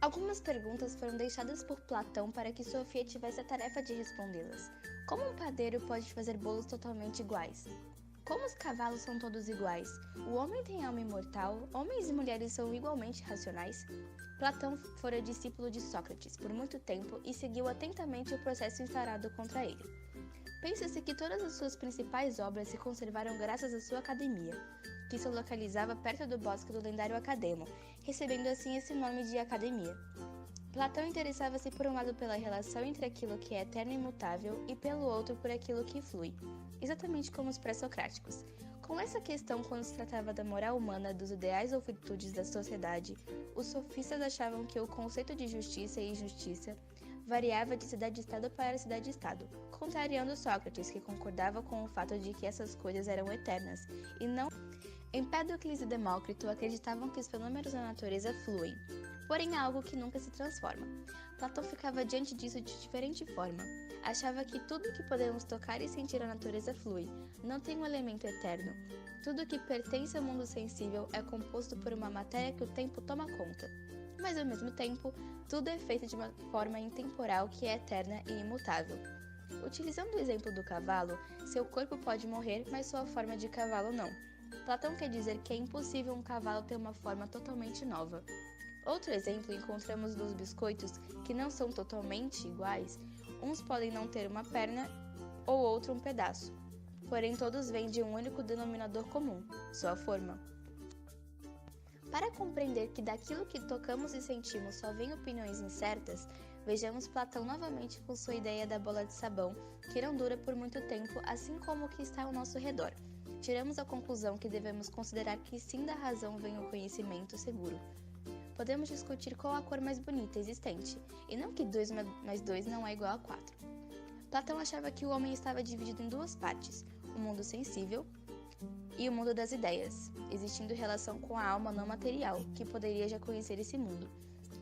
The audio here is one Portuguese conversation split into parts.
Algumas perguntas foram deixadas por Platão para que Sofia tivesse a tarefa de respondê-las. Como um padeiro pode fazer bolos totalmente iguais? Como os cavalos são todos iguais? O homem tem alma imortal? Homens e mulheres são igualmente racionais? Platão fora discípulo de Sócrates por muito tempo e seguiu atentamente o processo instaurado contra ele. Pensa-se que todas as suas principais obras se conservaram graças à sua academia, que se localizava perto do bosque do lendário Academo, recebendo assim esse nome de academia. Platão interessava-se por um lado pela relação entre aquilo que é eterno e imutável e pelo outro por aquilo que flui, exatamente como os pré-socráticos. Com essa questão, quando se tratava da moral humana, dos ideais ou virtudes da sociedade, os sofistas achavam que o conceito de justiça e injustiça variava de cidade-estado para cidade-estado, contrariando Sócrates, que concordava com o fato de que essas coisas eram eternas, e não. Empédocles e Demócrito acreditavam que os fenômenos da natureza fluem, porém há algo que nunca se transforma. Platão ficava diante disso de diferente forma. Achava que tudo que podemos tocar e sentir na natureza flui, não tem um elemento eterno. Tudo que pertence ao mundo sensível é composto por uma matéria que o tempo toma conta. Mas ao mesmo tempo, tudo é feito de uma forma intemporal que é eterna e imutável. Utilizando o exemplo do cavalo, seu corpo pode morrer, mas sua forma de cavalo não. Platão quer dizer que é impossível um cavalo ter uma forma totalmente nova. Outro exemplo encontramos nos biscoitos, que não são totalmente iguais. Uns podem não ter uma perna ou outro um pedaço, porém todos vêm de um único denominador comum, sua forma. Para compreender que daquilo que tocamos e sentimos só vêm opiniões incertas, vejamos Platão novamente com sua ideia da bola de sabão, que não dura por muito tempo, assim como o que está ao nosso redor. Tiramos a conclusão que devemos considerar que sim da razão vem o conhecimento seguro. Podemos discutir qual a cor mais bonita existente, e não que 2 mais 2 não é igual a 4. Platão achava que o homem estava dividido em duas partes, o mundo sensível e o mundo das ideias, existindo relação com a alma não material, que poderia já conhecer esse mundo.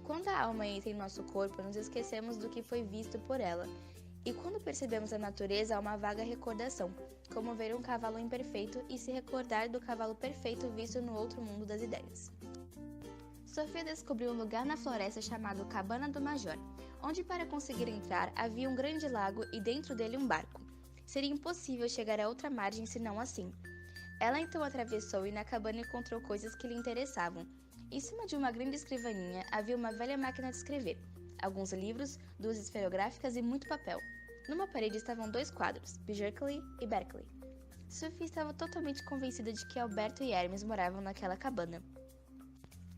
Quando a alma entra em nosso corpo, nos esquecemos do que foi visto por ela, e quando percebemos a natureza, há uma vaga recordação, como ver um cavalo imperfeito e se recordar do cavalo perfeito visto no outro mundo das ideias. Sofia descobriu um lugar na floresta chamado Cabana do Major, onde para conseguir entrar havia um grande lago e dentro dele um barco. Seria impossível chegar a outra margem senão assim. Ela então atravessou e na cabana encontrou coisas que lhe interessavam. Em cima de uma grande escrivaninha havia uma velha máquina de escrever, alguns livros, 2 esferográficas e muito papel. Numa parede estavam 2 quadros, Berkeley e Berkeley. Sophie estava totalmente convencida de que Alberto e Hermes moravam naquela cabana.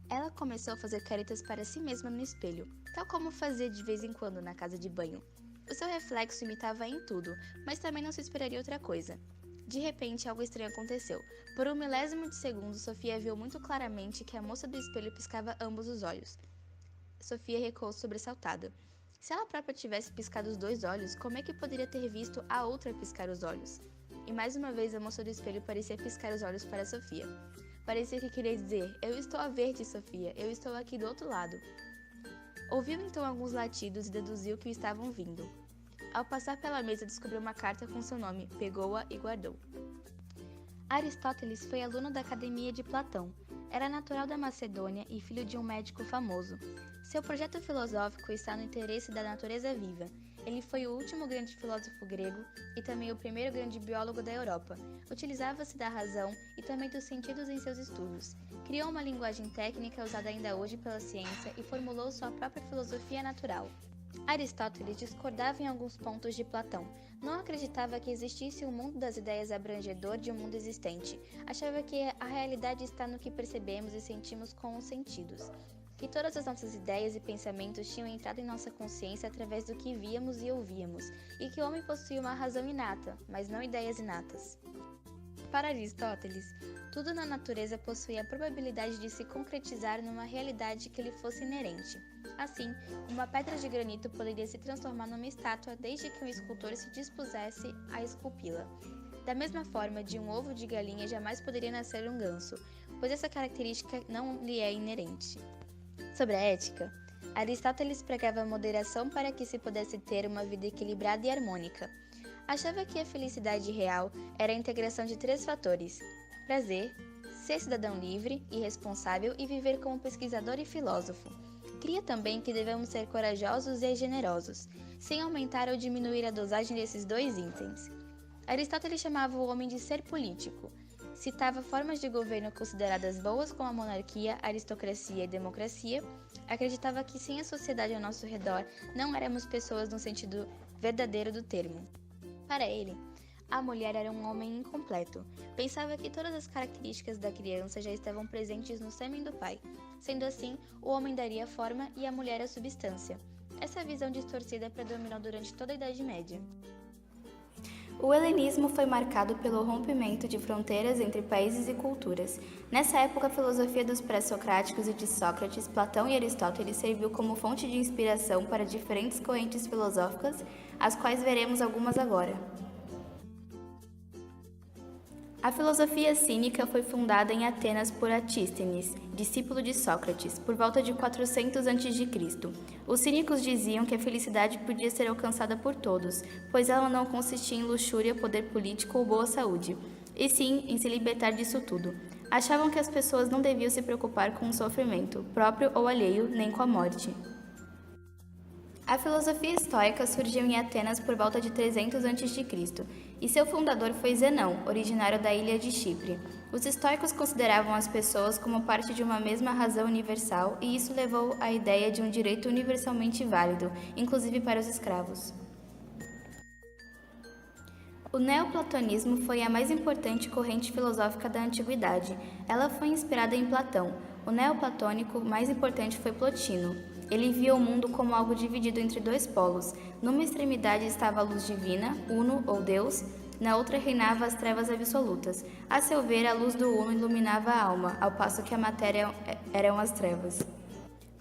Ela começou a fazer caretas para si mesma no espelho, tal como fazia de vez em quando na casa de banho. O seu reflexo imitava em tudo, mas também não se esperaria outra coisa. De repente, algo estranho aconteceu. Por um milésimo de segundo, Sofia viu muito claramente que a moça do espelho piscava ambos os olhos. Sofia recuou sobressaltada. Se ela própria tivesse piscado os 2 olhos, como é que poderia ter visto a outra piscar os olhos? E mais uma vez a moça do espelho parecia piscar os olhos para Sofia. Parecia que queria dizer, eu estou a ver-te, Sofia, eu estou aqui do outro lado. Ouviu então alguns latidos e deduziu que o estavam vindo. Ao passar pela mesa, descobriu uma carta com seu nome, pegou-a e guardou. Aristóteles foi aluno da Academia de Platão. Era natural da Macedônia e filho de um médico famoso. Seu projeto filosófico está no interesse da natureza viva. Ele foi o último grande filósofo grego e também o primeiro grande biólogo da Europa. Utilizava-se da razão e também dos sentidos em seus estudos. Criou uma linguagem técnica usada ainda hoje pela ciência e formulou sua própria filosofia natural. Aristóteles discordava em alguns pontos de Platão. Não acreditava que existisse um mundo das ideias abrangedor de um mundo existente. Achava que a realidade está no que percebemos e sentimos com os sentidos. Que todas as nossas ideias e pensamentos tinham entrado em nossa consciência através do que víamos e ouvíamos, e que o homem possuía uma razão inata, mas não ideias inatas. Para Aristóteles, tudo na natureza possuía a probabilidade de se concretizar numa realidade que lhe fosse inerente. Assim, uma pedra de granito poderia se transformar numa estátua desde que um escultor se dispusesse a esculpi-la. Da mesma forma, de um ovo de galinha jamais poderia nascer um ganso, pois essa característica não lhe é inerente. Sobre a ética, Aristóteles pregava a moderação para que se pudesse ter uma vida equilibrada e harmônica. Achava que a felicidade real era a integração de 3 fatores: prazer, ser cidadão livre e responsável e viver como pesquisador e filósofo. Cria também que devemos ser corajosos e generosos, sem aumentar ou diminuir a dosagem desses dois itens. Aristóteles chamava o homem de ser político. Citava formas de governo consideradas boas como a monarquia, aristocracia e democracia. Acreditava que sem a sociedade ao nosso redor não éramos pessoas no sentido verdadeiro do termo. Para ele, a mulher era um homem incompleto. Pensava que todas as características da criança já estavam presentes no sêmen do pai. Sendo assim, o homem daria a forma e a mulher a substância. Essa visão distorcida predominou durante toda a Idade Média. O helenismo foi marcado pelo rompimento de fronteiras entre países e culturas. Nessa época, a filosofia dos pré-socráticos e de Sócrates, Platão e Aristóteles serviu como fonte de inspiração para diferentes correntes filosóficas, as quais veremos algumas agora. A filosofia cínica foi fundada em Atenas por Antístenes, discípulo de Sócrates, por volta de 400 a.C. Os cínicos diziam que a felicidade podia ser alcançada por todos, pois ela não consistia em luxúria, poder político ou boa saúde, e sim em se libertar disso tudo. Achavam que as pessoas não deviam se preocupar com o sofrimento, próprio ou alheio, nem com a morte. A filosofia estoica surgiu em Atenas por volta de 300 a.C., e seu fundador foi Zenão, originário da ilha de Chipre. Os estoicos consideravam as pessoas como parte de uma mesma razão universal, e isso levou à ideia de um direito universalmente válido, inclusive para os escravos. O neoplatonismo foi a mais importante corrente filosófica da antiguidade. Ela foi inspirada em Platão. O neoplatônico mais importante foi Plotino. Ele via o mundo como algo dividido entre dois polos. Numa extremidade estava a luz divina, Uno ou Deus, na outra reinava as trevas absolutas. A seu ver, a luz do Uno iluminava a alma, ao passo que a matéria eram as trevas.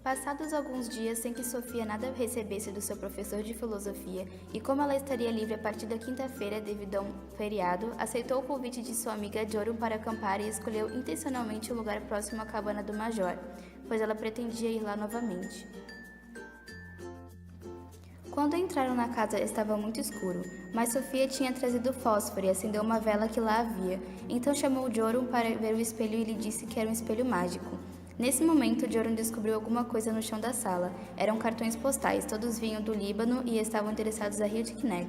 Passados alguns dias sem que Sofia nada recebesse do seu professor de filosofia, e como ela estaria livre a partir da quinta-feira devido a um feriado, aceitou o convite de sua amiga Jorum para acampar e escolheu intencionalmente o lugar próximo à cabana do Major, pois ela pretendia ir lá novamente. Quando entraram na casa estava muito escuro, mas Sofia tinha trazido fósforo e acendeu uma vela que lá havia. Então chamou Jorum para ver o espelho e lhe disse que era um espelho mágico. Nesse momento, Jorum descobriu alguma coisa no chão da sala. Eram cartões postais, todos vinham do Líbano e estavam endereçados a Hildkneg.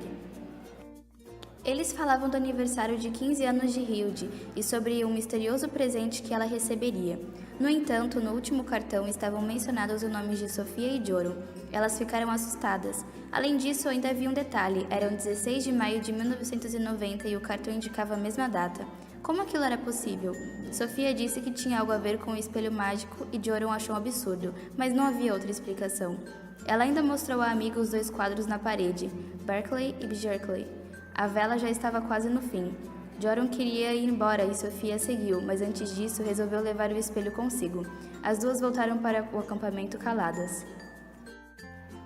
Eles falavam do aniversário de 15 anos de Hilde e sobre um misterioso presente que ela receberia. No entanto, no último cartão estavam mencionados os nomes de Sofia e Jorum. Elas ficaram assustadas. Além disso, ainda havia um detalhe. Eram 16 de maio de 1990 e o cartão indicava a mesma data. Como aquilo era possível? Sofia disse que tinha algo a ver com o espelho mágico e Jorum achou um absurdo, mas não havia outra explicação. Ela ainda mostrou à amiga os dois quadros na parede, Berkeley e Bjerkley. A vela já estava quase no fim. Jorum queria ir embora e Sofia seguiu, mas antes disso resolveu levar o espelho consigo. As duas voltaram para o acampamento caladas.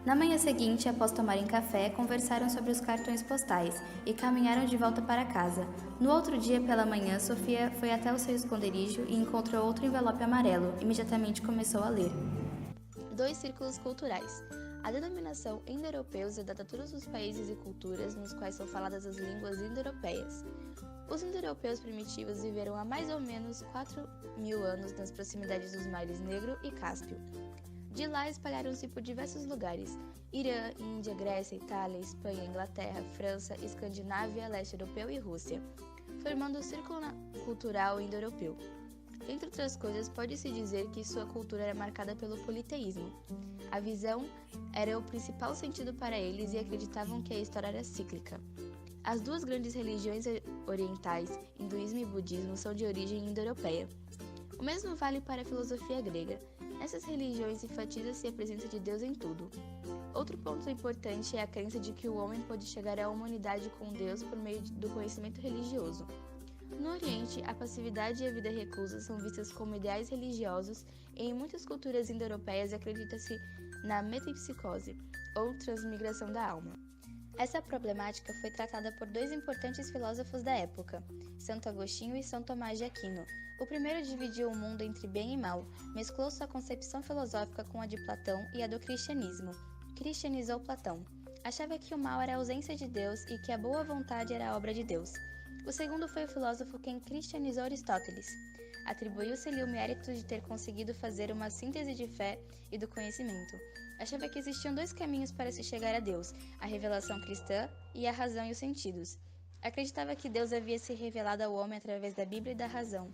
Na manhã seguinte, após tomarem café, conversaram sobre os cartões postais e caminharam de volta para casa. No outro dia, pela manhã, Sofia foi até o seu esconderijo e encontrou outro envelope amarelo. Imediatamente começou a ler. 2 círculos culturais. A denominação indo-europeus é dada a todos os países e culturas nos quais são faladas as línguas indo-europeias. Os indo-europeus primitivos viveram há mais ou menos 4.000 anos nas proximidades dos mares Negro e Cáspio. De lá espalharam-se por diversos lugares: Irã, Índia, Grécia, Itália, Espanha, Inglaterra, França, Escandinávia, Leste Europeu e Rússia, formando o Círculo Cultural Indo-Europeu. Entre outras coisas, pode-se dizer que sua cultura era marcada pelo politeísmo. A visão era o principal sentido para eles e acreditavam que a história era cíclica. As duas grandes religiões orientais, hinduísmo e budismo, são de origem indo-europeia. O mesmo vale para a filosofia grega. Nessas religiões enfatiza-se a presença de Deus em tudo. Outro ponto importante é a crença de que o homem pode chegar à humanidade com Deus por meio do conhecimento religioso. No Oriente, a passividade e a vida reclusa são vistas como ideais religiosos e em muitas culturas indo-europeias acredita-se na metempsicose, ou transmigração da alma. Essa problemática foi tratada por 2 importantes filósofos da época, Santo Agostinho e São Tomás de Aquino. O primeiro dividiu o mundo entre bem e mal, mesclou sua concepção filosófica com a de Platão e a do cristianismo. Cristianizou Platão. Achava que o mal era a ausência de Deus e que a boa vontade era a obra de Deus. O segundo foi o filósofo quem cristianizou Aristóteles. Atribuiu-se-lhe o mérito de ter conseguido fazer uma síntese de fé e do conhecimento. Achava que existiam dois caminhos para se chegar a Deus, a revelação cristã e a razão e os sentidos. Acreditava que Deus havia se revelado ao homem através da Bíblia e da razão.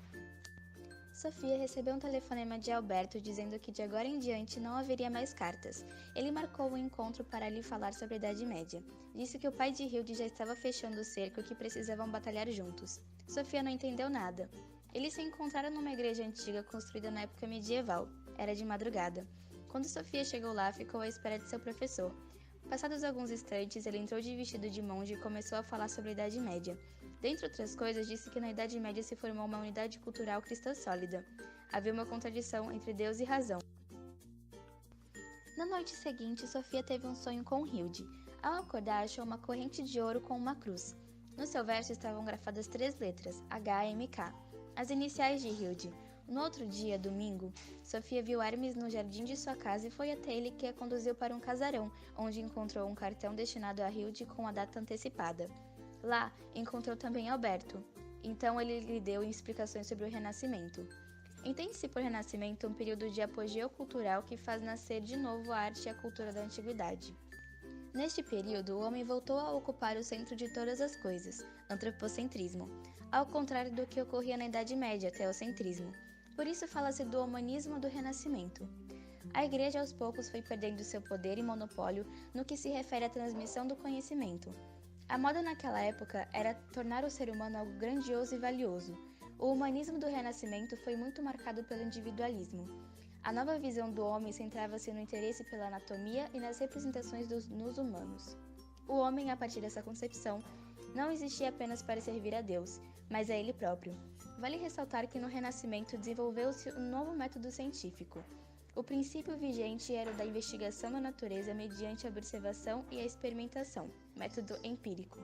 Sofia recebeu um telefonema de Alberto dizendo que de agora em diante não haveria mais cartas. Ele marcou um encontro para lhe falar sobre a Idade Média. Disse que o pai de Hilde já estava fechando o cerco e que precisavam batalhar juntos. Sofia não entendeu nada. Eles se encontraram numa igreja antiga construída na época medieval. Era de madrugada. Quando Sofia chegou lá, ficou à espera de seu professor. Passados alguns instantes, ele entrou de vestido de monge e começou a falar sobre a Idade Média. Dentre outras coisas, disse que na Idade Média se formou uma unidade cultural cristã sólida. Havia uma contradição entre Deus e razão. Na noite seguinte, Sofia teve um sonho com Hilde. Ao acordar, achou uma corrente de ouro com uma cruz. No seu verso estavam grafadas 3 letras, HMK, as iniciais de Hilde. No outro dia, domingo, Sofia viu Hermes no jardim de sua casa e foi até ele que a conduziu para um casarão, onde encontrou um cartão destinado a Hilde com a data antecipada. Lá, encontrou também Alberto. Então ele lhe deu explicações sobre o Renascimento. Entende-se por Renascimento um período de apogeu cultural que faz nascer de novo a arte e a cultura da antiguidade. Neste período, o homem voltou a ocupar o centro de todas as coisas, antropocentrismo, ao contrário do que ocorria na Idade Média, teocentrismo. Por isso fala-se do humanismo do Renascimento. A Igreja aos poucos foi perdendo seu poder e monopólio no que se refere à transmissão do conhecimento. A moda naquela época era tornar o ser humano algo grandioso e valioso. O humanismo do Renascimento foi muito marcado pelo individualismo. A nova visão do homem centrava-se no interesse pela anatomia e nas representações nos humanos. O homem, a partir dessa concepção, não existia apenas para servir a Deus, mas a ele próprio. Vale ressaltar que no Renascimento desenvolveu-se um novo método científico. O princípio vigente era o da investigação da natureza mediante a observação e a experimentação, método empírico.